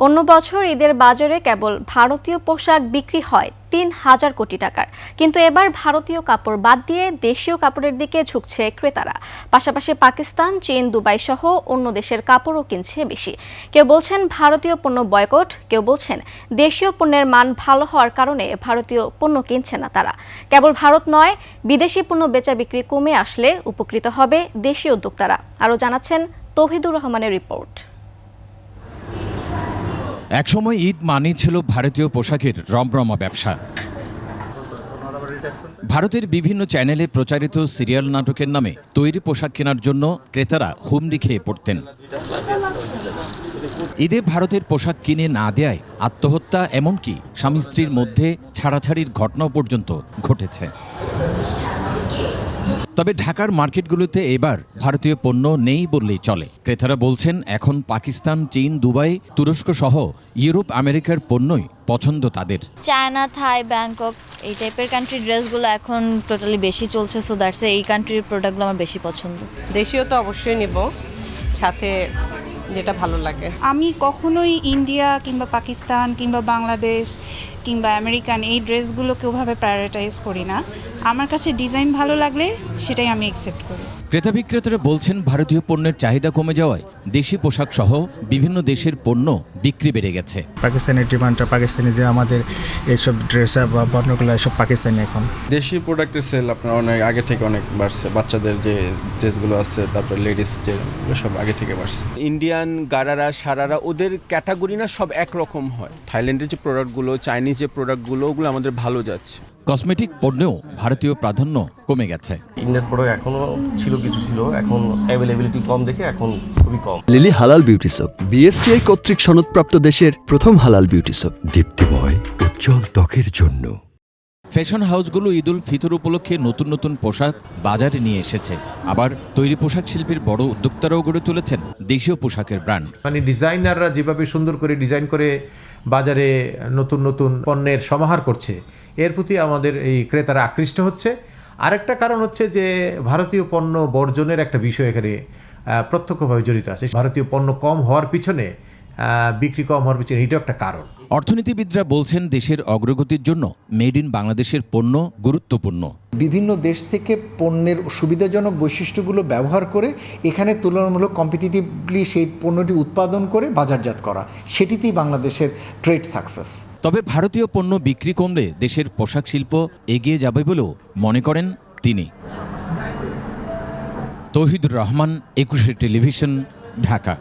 অন্য বছর ঈদের বাজারে কেবল ভারতীয় পোশাক বিক্রি হয় ৩,০০০ কোটি টাকার, কিন্তু এবার ভারতীয় কাপড় বাদ দিয়ে দেশীয় কাপড়ের দিকে ঝুঁকছে ক্রেতারা। পাশাপাশি পাকিস্তান, চীন, দুবাই সহ অন্য দেশের কাপড়ও কিনছে বেশি। কেউ বলছেন ভারতীয় পণ্য বয়কট, কেউ বলছেন দেশীয় পণ্যের মান ভালো হওয়ার কারণে ভারতীয় পণ্য কিনছে না তারা। কেবল ভারত নয়, বিদেশি পণ্য বেচা বিক্রি কমে আসলে উপকৃত হবে দেশীয় উদ্যোক্তারা। আরও জানাচ্ছেন তৌহিদুর রহমানের রিপোর্ট। একসময় ঈদ মানেই ছিল ভারতীয় পোশাকের রমরমা ব্যবসা। ভারতের বিভিন্ন চ্যানেলে প্রচারিত সিরিয়াল নাটকের নামে তৈরি পোশাক কেনার জন্য ক্রেতারা হুমড়ি খেয়ে পড়তেন। ঈদে ভারতের পোশাক কিনে না দেয়ায় আত্মহত্যা, এমনকি স্বামী স্ত্রীর মধ্যে ছাড়াছাড়ির ঘটনাও পর্যন্ত ঘটেছে। তবে ঢাকার মার্কেটগুলোতে এবার ভারতীয় পণ্য নেই বললেই চলে। ক্রেতারা বলছেন এখন পাকিস্তান, চীন, দুবাই, তুরস্ক সহ ইউরোপ, আমেরিকার পণ্যই পছন্দ তাদের। চায়না, থাই, ব্যাংকক এই টাইপের কান্ট্রির ড্রেসগুলো এখন টোটালি বেশি চলছে, সো দ্যাটস এই কান্ট্রির প্রোডাক্টগুলো আমার বেশি পছন্দ। দেশীয় তো অবশ্যই নেব, সাথে যেটা ভালো লাগে। আমি কখনোই ইন্ডিয়া কিংবা পাকিস্তান কিংবা বাংলাদেশ কিংবা আমেরিকান এই ড্রেসগুলোকে ওভাবে প্রায়োরিটাইজ করি না। আমার কাছে ডিজাইন ভালো লাগলে সেটাই আমি অ্যাকসেপ্ট করি। ক্রেতা বিক্রেতারা বলছেন ভারতীয় পণ্যের চাহিদা কমে যাওয়ায় দেশি পোশাক সহ বিভিন্ন দেশের পণ্য বিক্রি বেড়ে গেছে। পাকিস্তানের ডিমান্ডটা, পাকিস্তানি যে আমাদের এইসব ড্রেস বা বর্ণগুলো এসব পাকিস্তানি। এখন দেশি প্রোডাক্টের সেল আপনার অনেক আগে থেকে অনেক বাড়ছে। বাচ্চাদের যে ড্রেসগুলো আছে, তারপর লেডিস যে সব আগে থেকে বাড়ছে। ইন্ডিয়ান গারারা, সারারা ওদের ক্যাটাগরি না সব একরকম হয়। থাইল্যান্ডের যে প্রোডাক্টগুলো, চাইনিজ যে প্রোডাক্টগুলো, ওগুলো আমাদের ভালো যাচ্ছে। কসমেটিক পণ্যেও ভারতীয় প্রাধান্য কমে গেছে। ইন্ডিয়ান প্রোডাক্ট এখনো কিছু ছিল, এখন অ্যাভেলেবিলিটি কম দেখে এখন খুবই কম। লিলি হালাল বিউটি সোপ, বিএসটিআই কর্তৃক সনদপ্রাপ্ত দেশের প্রথম হালাল বিউটি সোপ, দীপ্তিময় উজ্জ্বল ত্বকের জন্য। ফ্যাশন হাউসগুলো ঈদ উল ফিতর উপলক্ষে নতুন নতুন পোশাক বাজারে নিয়ে এসেছে। আবার তৈরি পোশাক শিল্পীর বড় উদ্যোক্তারাও গড়ে তুলেছেন দেশীয় পোশাকের ব্র্যান্ড। মানে ডিজাইনাররা যেভাবে সুন্দর করে ডিজাইন করে বাজারে নতুন নতুন পণ্যের সমাহার করছে, এর প্রতি আমাদের এই ক্রেতারা আকৃষ্ট হচ্ছে। আরেকটা কারণ হচ্ছে যে ভারতীয় পণ্য বর্জনের একটা বিষয় এখানে প্রত্যক্ষভাবে জড়িত আছে। ভারতীয় পণ্য কম হওয়ার পিছনে, বিক্রি কম হওয়ার পিছনে এটাও একটা কারণ। অর্থনীতিবিদরা বলছেন দেশের অগ্রগতির জন্য মেড ইন বাংলাদেশের পণ্য গুরুত্বপূর্ণ। বিভিন্ন দেশ থেকে পণ্যের সুবিধাজনক বৈশিষ্ট্যগুলো ব্যবহার করে এখানে তুলনামূলক কম্পিটিটিভলি সেই পণ্যটি উৎপাদন করে বাজারজাত করা, সেটিতেই বাংলাদেশের ট্রেড সাকসেস। তবে ভারতীয় পণ্য বিক্রি কমলে দেশের পোশাক শিল্প এগিয়ে যাবে বলেও মনে করেন তিনি। তৌহিদুর রহমান, 21 টেলিভিশন, ঢাকা।